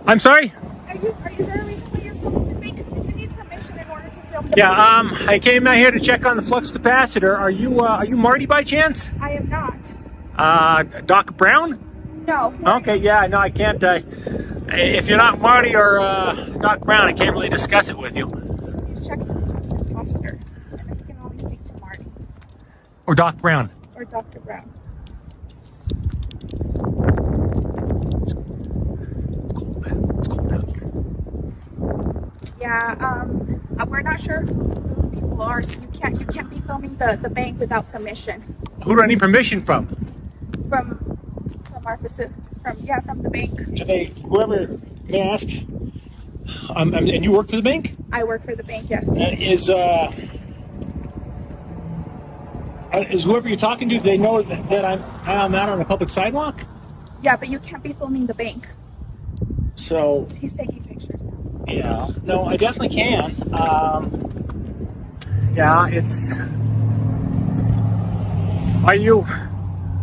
I'm sorry? Is there a reason why you're filming the bank? Because you do need permission in order to film the Yeah, bank. I came out here to check on the flux capacitor. Are you Marty by chance? I am not. Doc Brown? No. Okay, yeah, no, I can't. If you're not Marty or Doc Brown, I can't really discuss it with you. He's checking the flux capacitor. And then you can only speak to Marty. Or Doc Brown. Or Dr. Brown. It's cold down here. Yeah, we're not sure who those people are, so you can't be filming the bank without permission. Who do I need permission from? From our facility, from the bank. Do they, whoever, may I ask? And you work for the bank? I work for the bank, yes. Is whoever you're talking to, do they know that I'm out on a public sidewalk? Yeah, but you can't be filming the bank. So, He's taking pictures now. yeah, no, I definitely can. Yeah, it's. Are you?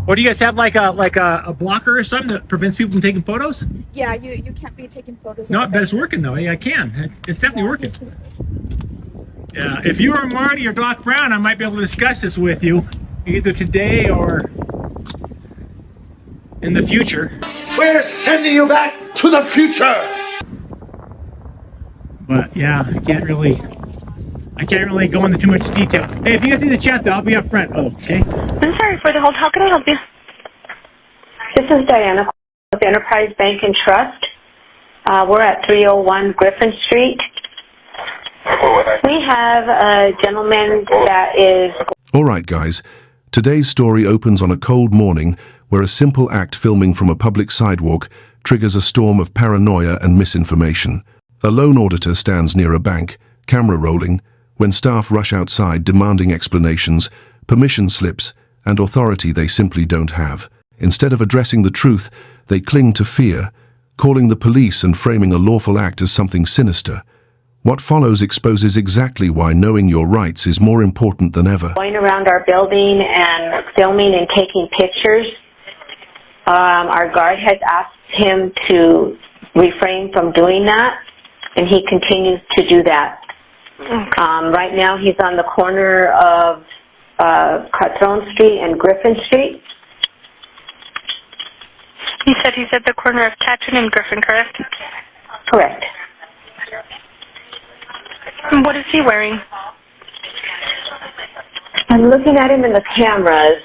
What do you guys have, like a blocker or something that prevents people from taking photos? Yeah, you can't be taking photos. No, but it's working though. Yeah, I can. It's definitely working. Yeah, if you are Marty or Doc Brown, I might be able to discuss this with you, either today or in the future. We're sending you back to the future. But yeah, I can't really go into too much detail. Hey, if you guys need to chat, though, I'll be up front. Oh, okay. I'm sorry for the hold. How can I help you? This is Diana with Enterprise Bank and Trust. We're at 301 Griffin Street. We have a gentleman that is... All right, guys. Today's story opens on a cold morning where a simple act filming from a public sidewalk triggers a storm of paranoia and misinformation. A lone auditor stands near a bank, camera rolling, when staff rush outside demanding explanations, permission slips, and authority they simply don't have. Instead of addressing the truth, they cling to fear, calling the police and framing a lawful act as something sinister. What follows exposes exactly why knowing your rights is more important than ever. Going around our building and filming and taking pictures. Our guard has asked him to refrain from doing that, and he continues to do that. Right now he's on the corner of Catron Street and Griffin Street. You said he's at the corner of Catron and Griffin, correct? Correct. And what is he wearing? I'm looking at him in the cameras.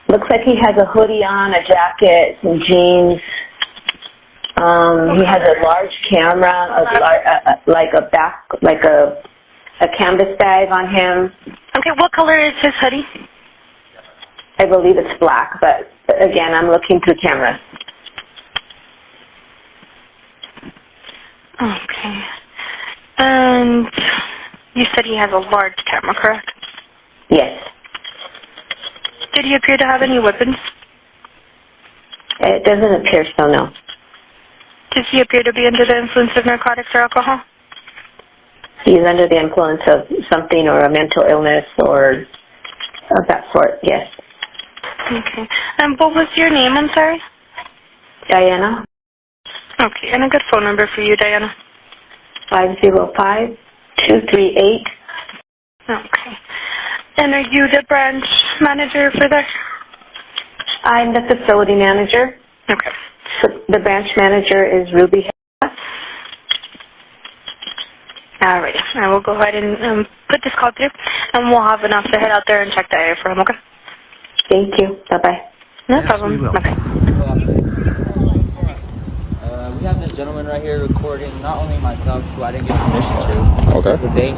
Looks like he has a hoodie on, a jacket, some jeans. He has a large camera, like a canvas bag on him. Okay, what color is his hoodie? I believe it's black, but again, I'm looking through cameras. Okay. And you said he has a large camera, correct? Yes. Did he appear to have any weapons? It doesn't appear so, no. Does he appear to be under the influence of narcotics or alcohol? He's under the influence of something or a mental illness or of that sort, yes. Okay. And what was your name, I'm sorry? Diana? Okay, and a good phone number for you, Diana? 505-238. Okay. And are you the branch manager for there? I'm the facility manager. Okay. The branch manager is Ruby. Alrighty. I will go ahead and put this call through, and we'll have an officer head out there and check the area for him, okay? Thank you. Bye-bye. No Yes, problem. we will. Bye-bye. We have this gentleman right here recording not only myself, who I didn't get permission to, okay, the bank,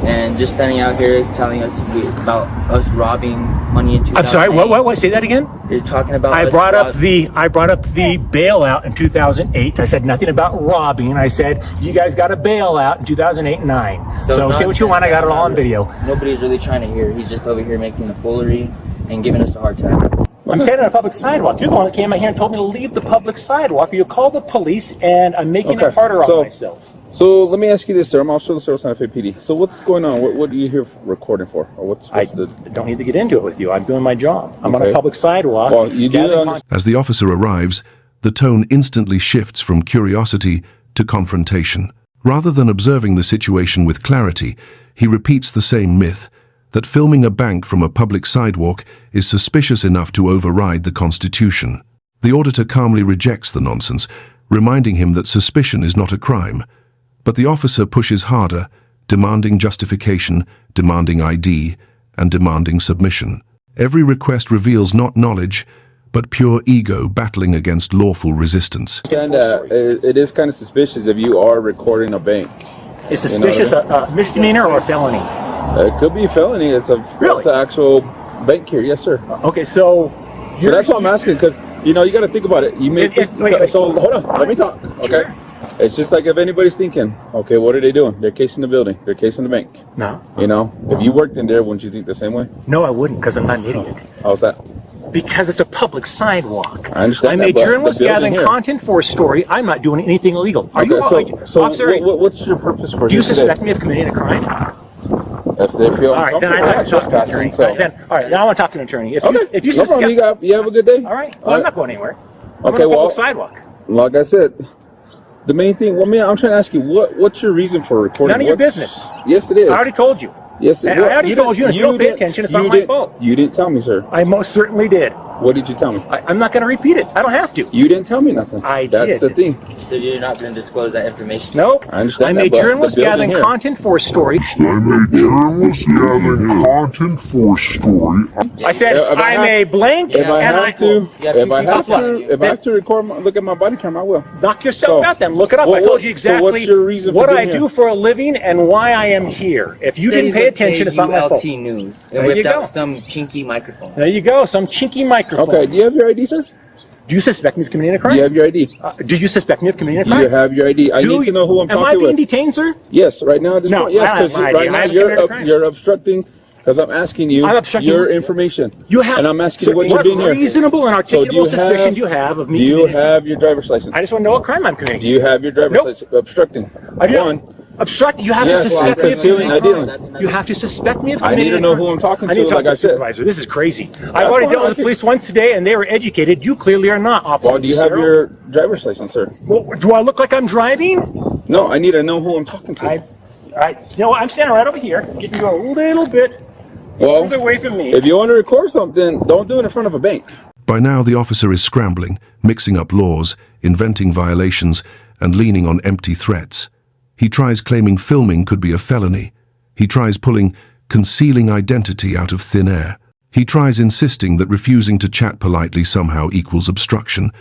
and just standing out here telling us about us robbing money in 2008. I'm sorry. What? Say that again. You're talking about. I brought up the bailout in 2008. I said nothing about robbing. I said you guys got a bailout in 2008 and 9. So say what you want. I got it all on video. Nobody's really trying to hear. He's just over here making a foolery and giving us a hard time. I'm standing on a public sidewalk. You're the one that came out here and told me to leave the public sidewalk. You call the police, and I'm making it harder on myself. So let me ask you this, sir. I'm Officer of the Service Santa Fe PD. So what's going on? What are you here recording for? Or I don't need to get into it with you. I'm doing my job. I'm on a public sidewalk. As the officer arrives, The tone instantly shifts from curiosity to confrontation. Rather than observing the situation with clarity, he repeats the same myth, that filming a bank from a public sidewalk is suspicious enough to override the Constitution. The auditor calmly rejects the nonsense, reminding him that suspicion is not a crime. But the officer pushes harder, demanding justification, demanding ID, and demanding submission. Every request reveals not knowledge, but pure ego battling against lawful resistance. It is kind of suspicious if you are recording a bank. Is suspicious a misdemeanor or a felony? It could be a felony. It's an actual bank here. Yes, sir. Okay, so that's what I'm asking, because you got to think about it. You may so hold on, let me talk. Okay. Sure. It's just like if anybody's thinking, okay, what are they doing? They're casing the building. They're casing the bank. No. If you worked in there, wouldn't you think the same way? No, I wouldn't, because I'm not an idiot. How's that? Because it's a public sidewalk. I understand. I'm a journalist gathering content for a story. I'm not doing anything illegal. Are you? So officer, what's your purpose for? Do you suspect me of committing a crime? If they feel all right, then I'd like to talk to an attorney. So. All right, now I want to talk to an attorney. If you no problem. You have a good day. All right. Well, I'm not going anywhere. I'm okay. on a public sidewalk. Like I said, the main thing. I'm trying to ask you, what's your reason for recording? None of your business. Yes, it is. I already told you. Yes, I already told you, and if you don't pay attention, it's not my fault. You didn't tell me, sir. I most certainly did. What did you tell me? I'm not going to repeat it. I don't have to. You didn't tell me nothing. That's the thing. So you're not going to disclose that information? Nope. I understand. I'm a journalist gathering content for a story. I'm a journalist gathering content for a story. I said I'm a blank. If I have to record, look at my body camera, I will. Knock yourself out then. Look it up. I told you exactly what's your reason for what being I do for a living and why I am here. If you didn't pay attention, it's not my fault. News and whipped out some chinky microphone. There you go, some chinky microphone. Okay, do you have your ID, sir? Do you suspect me of committing a crime? Do you have your ID? Do you suspect me of committing a crime? Do you have your ID? I need to know who I'm talking with. Am I being detained, sir? Yes, right now at this point. Yes, because right now you're obstructing. Because I'm asking you your information. And I'm asking you what you're doing here. What reasonable and articulable suspicion do you have of me? Do you have your driver's license? I just want to know what crime I'm committing. Do you have your driver's license? Obstructing. One. Obstruct. You have to suspect me of concealing. You have to suspect me of committing. I need to know who I'm talking to. Like I said, supervisor. This is crazy. I've already dealt with the police once today, and they were educated. You clearly are not, officer. Well, do you have your driver's license, sir? Well, do I look like I'm driving? No, I need to know who I'm talking to. You know what? I'm standing right over here, getting you a little bit further away from me. If you want to record something, don't do it in front of a bank. By now, the officer is scrambling, mixing up laws, inventing violations, and leaning on empty threats. He tries claiming filming could be a felony. He tries pulling concealing identity out of thin air. He tries insisting that refusing to chat politely somehow equals obstruction,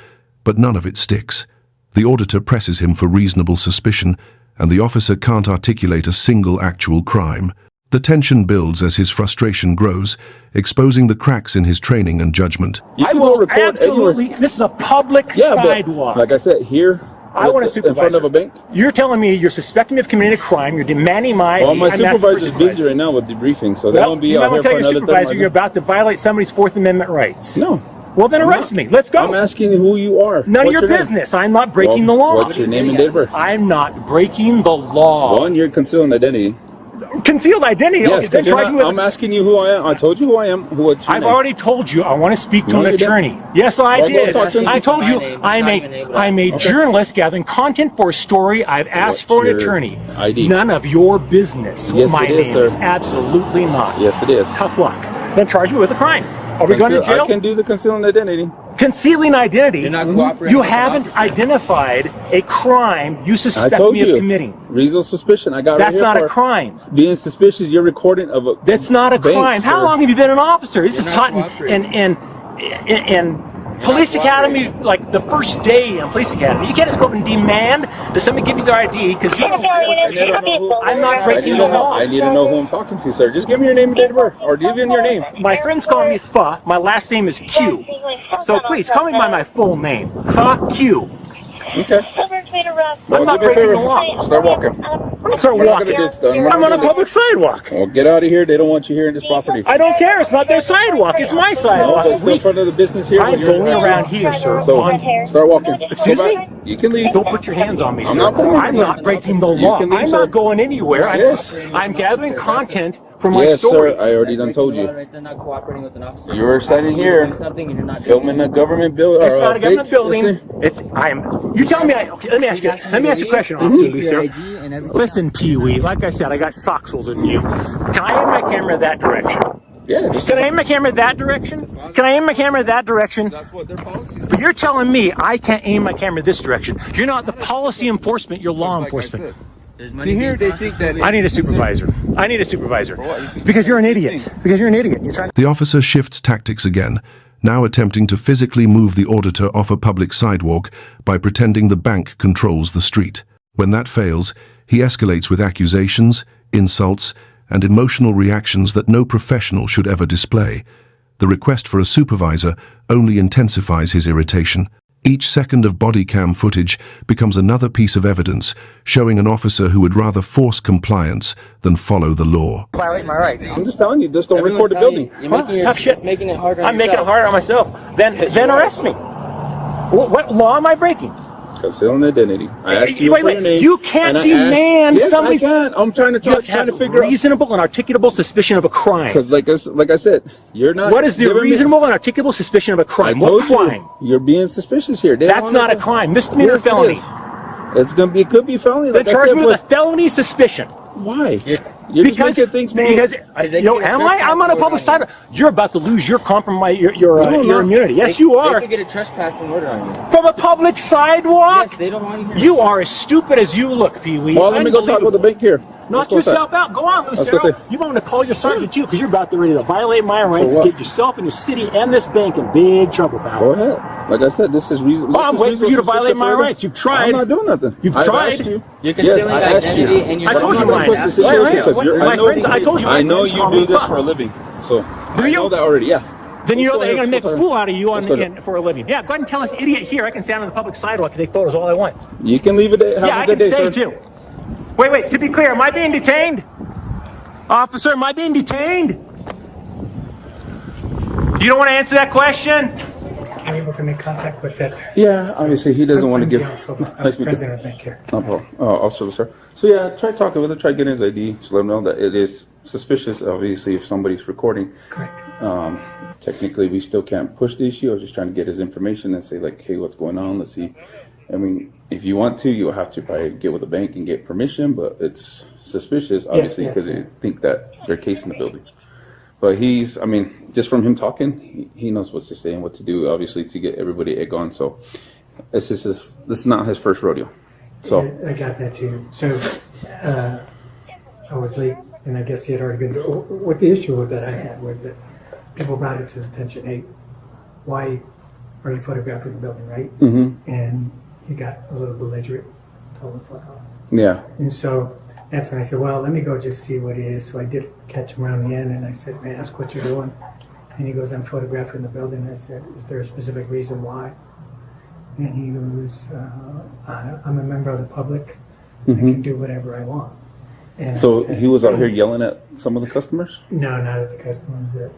but none of it sticks. The auditor presses him for reasonable suspicion, and the officer can't articulate a single actual crime. The tension builds as his frustration grows, exposing the cracks in his training and judgment. I will absolutely. This is a public sidewalk. But like I said, here. I want a supervisor. In front of a bank? You're telling me you're suspecting me of committing a crime. You're demanding my. Well, my supervisor's busy right now with debriefing, so they won't be out here for another 30 minutes. Supervisor, you're about to violate somebody's Fourth Amendment rights. No. Well, then arrest me. Let's go. I'm asking who you are. None of your business. I'm not breaking the law. What's your name and date of birth? I'm not breaking the law. One, you're concealing identity. Concealed identity? Yes, okay, I'm asking you who I am. I told you who I am. I've already told you I want to speak to an attorney. Yes, I did. I told you I'm a journalist gathering content for a story. I've asked for an attorney. ID? None of your business. Yes, My it is, name sir. is absolutely not. Yes, it is. Tough luck. Then charge me with a crime. Are we going to jail? I can do the concealing identity. Concealing identity? You're not cooperating. You haven't identified a crime you suspect me of committing. Reasonable suspicion. I got. That's not a crime. Being suspicious, you're recording of a. That's not a crime. How long have you been an officer? This is taught in police academy, like the first day in police academy. You can't just go up and demand that somebody give you their ID because I'm not breaking the law. I need to know who I'm talking to, sir. Just give me your name and date of birth, or give me your name. My friends call me Pha. My last name is Q. So please call me by my full name, Pha Q. Okay. I'm not breaking the law. Start walking. Start walking. I'm on a public sidewalk. Well, get out of here. They don't want you here in this property. I don't care. It's not their sidewalk. It's my sidewalk. No, it's in front of the business here. I'm going around here, sir. So, start walking. Excuse me? You can leave. Don't put your hands on me, sir. I'm not breaking the law. I'm not going anywhere. Yes. I'm gathering content for my yes, story. Sir, I already done told you. Right, they're not cooperating with an officer. You're standing here, something and you're not filming a government building. It's not a government building. You tell me. Okay, let me ask you. Let me ask you a question, Officer Lucio. Listen, Pee Wee. Like I said, I got socks older than you. Can I aim my camera that direction? Yeah. Can I aim my camera that direction? Can I aim my camera that direction? That's what their policy is. But you're telling me I can't aim my camera this direction. You're not the policy enforcement. You're law enforcement. See here, they think that I need a supervisor. I need a supervisor. Because you're an idiot. Because you're an idiot. You're trying. The officer shifts tactics again, now attempting to physically move the auditor off a public sidewalk by pretending the bank controls the street. When that fails, he escalates with accusations, insults, and emotional reactions that no professional should ever display. The request for a supervisor only intensifies his irritation. Each second of body cam footage becomes another piece of evidence showing an officer who would rather force compliance than follow the law. Violate my rights. I'm just telling you, just don't record the building. Tough shit. Making it harder. I'm making it harder on myself. Then arrest me. What law am I breaking? Concealing identity. I asked you for your name. You can't demand somebody. Yes, I can. I'm trying to figure out reasonable and articulable suspicion of a crime. Because, like I said, you're not. What is the reasonable and articulable suspicion of a crime? I told What crime? You're being suspicious here. That's not a crime. Misdemeanor or felony. It's gonna be. It could be felony. Then charge me with a felony suspicion. Why? You're just making things more. Because I'm on a public sidewalk. You're about to lose your your immunity. Yes, you are. They could get a trespassing order on you. From a public sidewalk? Yes, they don't want you here. You are as stupid as you look, Pee Wee. Well, let me go talk with the bank here. Knock yourself out. Go on, Lucero. You want me to call your sergeant too, because you're about to ready to violate my rights and get yourself and your city and this bank in big trouble, pal. Go ahead. Like I said, this is reason. I'm waiting for you to violate my rights. You've tried. I'm not doing nothing. You've tried. You're concealing identity and you're. I told you mine. I know you do this for a living, so I know that already. Yeah. Then you know they're going to make a fool out of you for a living. Yeah, go ahead and tell this idiot here I can stand on the public sidewalk and take photos all I want. You can leave it. Yeah, I can stay too. Wait. To be clear, am I being detained? Officer, am I being detained? You don't want to answer that question? I'm able to make contact with that. Yeah, obviously he doesn't want to give. President of Bank here. No problem. Officer, sir. So yeah, try talking with him. Try getting his ID. Just let him know that it is suspicious. Obviously, if somebody's recording. Correct. Technically, we still can't push the issue. I was just trying to get his information and say like, hey, what's going on? Let's see. I mean, if you want to, you'll have to probably get with the bank and get permission, but it's suspicious, obviously, because they think that they're casing the building. But just from him talking, he knows what to say and what to do, obviously, to get everybody egg on. So this is not his first rodeo. So I got that too. So I was late, and I guess he had already been. What the issue that I had was that people brought it to his attention. Hey, why are you photographing the building, right? Mm-hmm. And he got a little belligerent, told him fuck off. Yeah. And so that's when I said, well, let me go just see what it is. So I did catch him around the end, and I said, may I ask what you're doing? And he goes, I'm photographing the building. I said, is there a specific reason why? And he goes, I'm a member of the public. I can do whatever I want. And so he was out here yelling at some of the customers? No, not at the customers.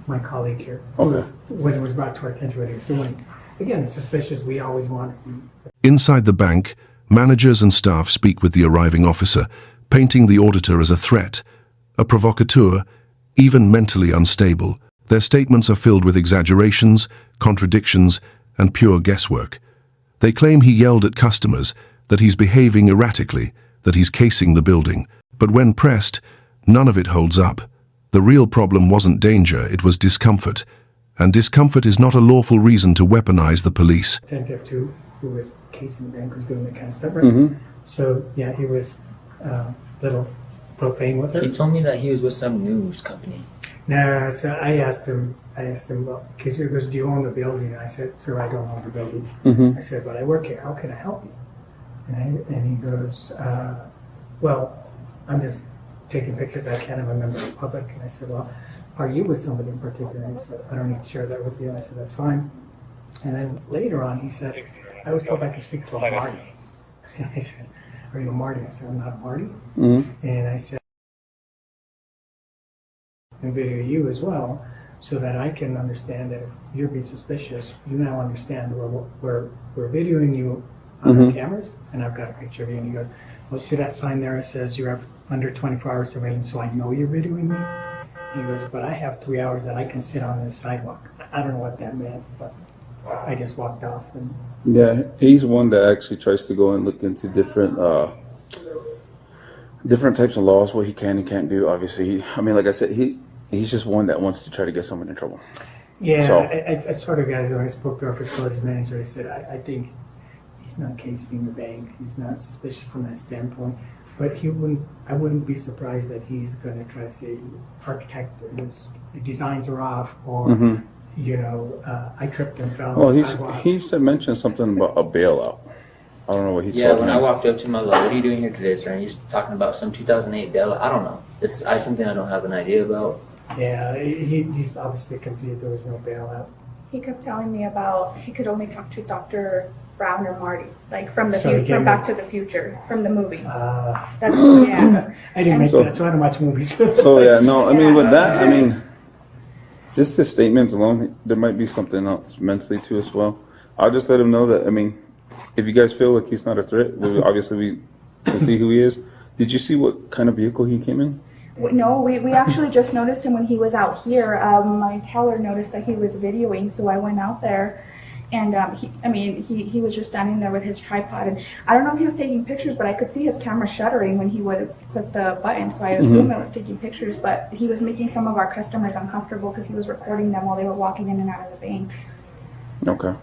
My colleague here. Okay. When it was brought to our attention what he was doing. Again, it's suspicious. We always want to. Inside the bank, managers and staff speak with the arriving officer, painting the auditor as a threat, a provocateur, even mentally unstable. Their statements are filled with exaggerations, contradictions, and pure guesswork. They claim he yelled at customers, that he's behaving erratically, that he's casing the building. But when pressed, none of it holds up. The real problem wasn't danger, it was discomfort. And discomfort is not a lawful reason to weaponize the police. Attentive to who was casing the bank, was doing that kind of stuff, right? So, yeah, he was a little profane with her. He told me that he was with some news company. No, so I asked him, well, because he goes, do you own the building? And I said, sir, I don't own the building. I said, but I work here. How can I help you? And he goes, well, I'm just taking pictures. I can't have a member of the public. And I said, well, are you with somebody in particular? And he said, I don't need to share that with you. And I said, that's fine. And then later on, he said, I was told I could speak to a Marty. And I said, are you a Marty? I said, I'm not a Marty. And I said, and video you as well, so that I can understand that if you're being suspicious, you now understand we're videoing you on our cameras, and I've got a picture of you. And he goes, well, see that sign there? It says you have under 24 hours surveillance, so I know you're videoing me. He goes, but I have 3 hours that I can sit on this sidewalk. I don't know what that meant, but I just walked off. And Yeah, he's one that actually tries to go and look into different types of laws, what he can and can't do. Obviously, I mean, like I said, he's just one that wants to try to get someone in trouble. yeah, So- I sort of guys, when I spoke to our facilities manager, I said, I think he's not casing the bank. He's not suspicious from that standpoint. But I wouldn't be surprised that he's going to try to say, architect, his designs are off, or, you know, I tripped and fell Well, on the sidewalk. he said mentioned something about a bailout. I don't know what he Yeah, told when me. I walked up to him, I was like, "What are you doing here today, sir?" And he's talking about some 2008 bailout. I don't know. It's something I don't have an idea about. Yeah, he's obviously confused. There was no bailout. He kept telling me about he could only talk to Dr. Brown or Marty, like from the So future, again, from Back to the Future, from the movie. Uh, That's yeah. I didn't make So- that, so I don't watch movies. So yeah, no, I mean with that, I mean, just his statements alone, there might be something else mentally too as well. I'll just let him know that. I mean, if you guys feel like he's not a threat, obviously we can see who he is. Did you see what kind of vehicle he came in? No, we actually just noticed him when he was out here. My teller noticed that he was videoing, so I went out there. And he was just standing there with his tripod, and I don't know if he was taking pictures, but I could see his camera shuttering when he would put the button, so I assume it was taking pictures, but he was making some of our customers uncomfortable because he was recording them while they were walking in and out of the bank. Okay.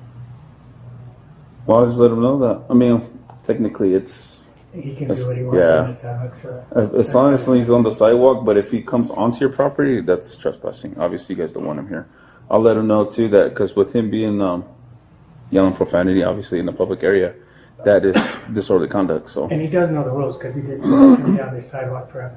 Well, I'll just let him know that. I mean, technically it's He can do what he wants yeah. on his sidewalk. So as long as he's on the sidewalk, but if he comes onto your property, that's trespassing. Obviously, you guys don't want him here. I'll let him know too that because with him being yelling profanity, obviously in the public area, that is disorderly conduct. So and he does know the rules because he did come down the sidewalk for.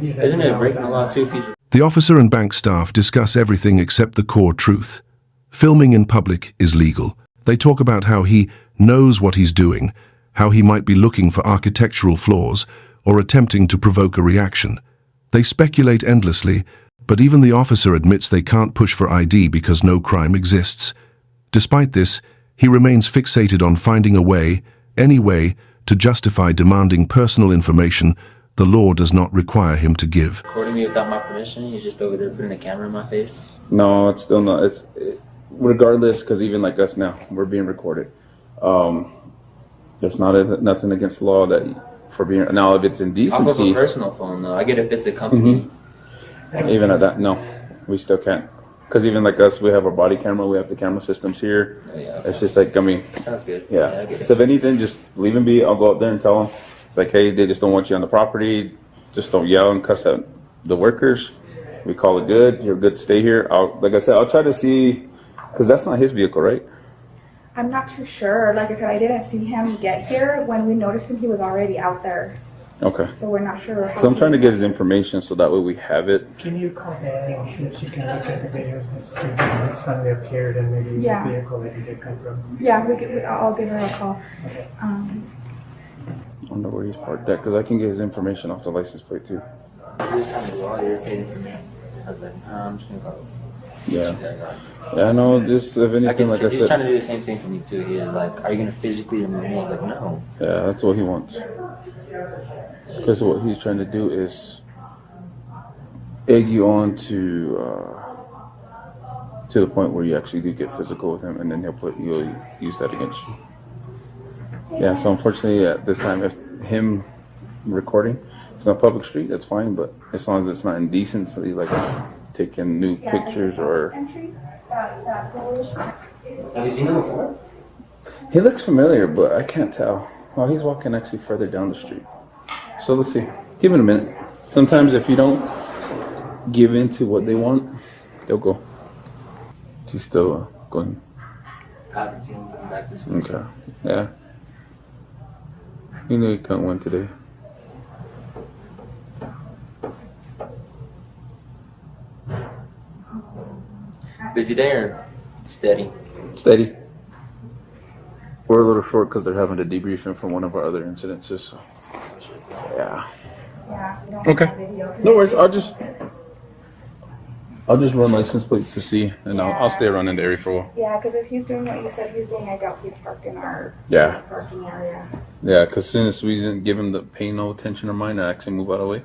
Isn't it breaking the law too? If he's The officer and bank staff discuss everything except the core truth. Filming in public is legal. They talk about how he knows what he's doing, how he might be looking for architectural flaws or attempting to provoke a reaction. They speculate endlessly, but even the officer admits they can't push for ID because no crime exists. Despite this, he remains fixated on finding a way, any way, to justify demanding personal information the law does not require him to give. recording me without my permission. He's just over there putting a camera in my face. no, it's still not. Regardless, because even like us now, we're being recorded. There's nothing against the law that for being now if it's Off of indecency. a personal phone, though. I get if it's a company. Even at that, no, we still can't. Because even like us, we have our body camera, we have the camera systems here. Oh, yeah. It's just like, I mean, Sounds good. I yeah. get it. So if anything, just leave him be. I'll go out there and tell them. It's like, hey, they just don't want you on the property. Just don't yell and cuss at the workers. We call it good. You're good to stay here. Like I said, I'll try to see, because that's not his vehicle, right? I'm not too sure. Like I said, I didn't see him get here. When we noticed him, he was already out there, Okay. so we're not sure. How So I'm trying to get his information so that way we have it. Can you call Danny and see if she can look at the videos and see when he suddenly appeared and maybe Yeah. the vehicle that he did come from? Yeah, I'll give her a call. Okay. I wonder where he's parked at, because I can get his information off the license plate too. He was trying to do all irritating for me. I was like, I'm just gonna go. Yeah. Yeah, I know. Just if anything, like I He's trying said, to do the same thing for me too. He was like, "Are you gonna physically remove me?" I was like, "No." yeah, that's what he wants. Because what he's trying to do is egg you on to the point where you actually do get physical with him, and then he'll use that against you. Yeah. So unfortunately, at this time, if him recording, it's not public street. That's fine, but as long as it's not indecent, so he like taking new pictures or. Entry, Have you seen him before? He looks familiar, but I can't tell. Oh, he's walking actually further down the street. So let's see. Give it a minute. Sometimes if you don't give in to what they want, they'll go. He's still going. I haven't seen him come back this week. Okay. Yeah. You know he couldn't win today. Busy day or steady? Steady. We're a little short because they're having a debriefing from one of our other incidences. So. Yeah. Yeah. Okay. No worries. I'll just. I'll just run license plates to see, and I'll stay around in the area for a while. Yeah, because if he's doing what you said he's doing, I doubt he'd park in our parking area. Yeah, because as soon as we didn't give him the pay no attention or mind and actually move out of the way,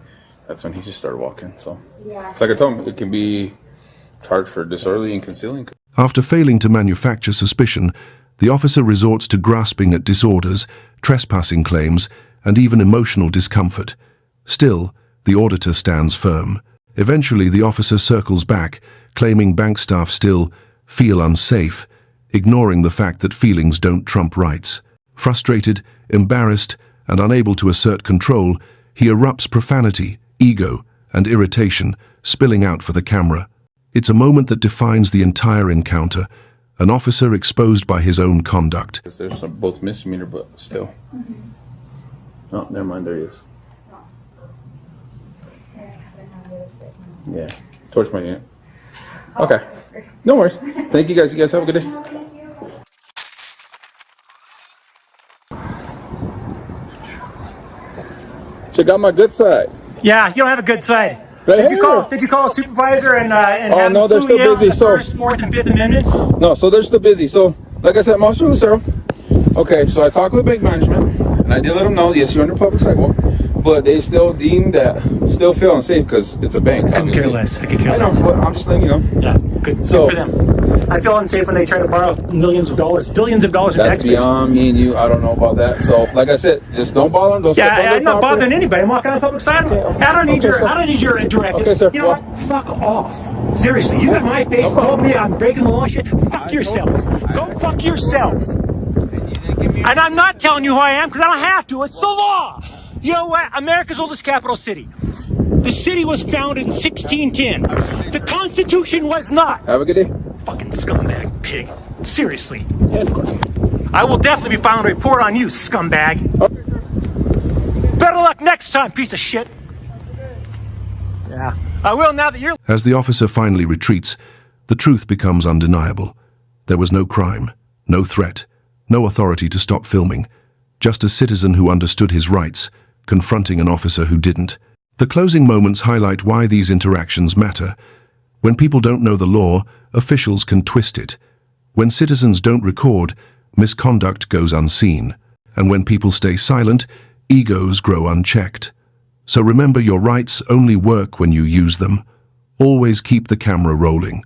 that's when he just started walking. So, yeah. So like I told him, it can be charged for disorderly and concealing. After failing to manufacture suspicion, the officer resorts to grasping at disorders, trespassing claims, and even emotional discomfort. Still, the auditor stands firm. Eventually, the officer circles back, claiming bank staff still feel unsafe, ignoring the fact that feelings don't trump rights. Frustrated, embarrassed, and unable to assert control, he erupts profanity, ego, and irritation, spilling out for the camera. It's a moment that defines the entire encounter, an officer exposed by his own conduct. There's both misdemeanor, but still. Oh, never mind, there he is. Yeah, torch my unit. Okay, no worries. Thank you guys. You guys have a good day. Check out my good side. Yeah, you don't have a good side. Right Did here. you call a supervisor and Oh have no, them they're clue still you in busy. on the So First, Fourth, and Fifth Amendments? no, so they're still busy. So like I said, I'm Officer Lucero. Okay, so I talked with bank management, and I did let them know, yes, you're under public sidewalk, but they still deem that, still feel unsafe because it's a bank. I could care less. I could care I know, less. but I'm just letting you know. Yeah, good for them. I feel unsafe when they try to borrow millions of dollars, billions of dollars in That's taxpayers. beyond me and you. I don't know about that. So, like I said, just don't bother them. Don't step on Yeah, their I'm not property. bothering anybody. I'm walking on the public sidewalk. Okay. I don't need Okay, your directives. Okay, sir. You know what? Fuck off. Seriously, you got my face, told me I'm breaking the law and shit. Fuck yourself. Go fuck yourself. And I'm not telling you who I am because I don't have to. It's the law. You know what? America's oldest capital city. The city was founded in 1610. The Constitution was not. Have a good day. Fucking scumbag pig. Seriously. Yeah, of course. I will definitely be filing a report on you, scumbag. Better luck next time, piece of shit. Yeah, I will now that you're... As the officer finally retreats, the truth becomes undeniable. There was no crime, no threat, no authority to stop filming, just a citizen who understood his rights, confronting an officer who didn't. The closing moments highlight why these interactions matter. When people don't know the law, officials can twist it. When citizens don't record, misconduct goes unseen. And when people stay silent, egos grow unchecked. So remember, your rights only work when you use them. Always keep the camera rolling.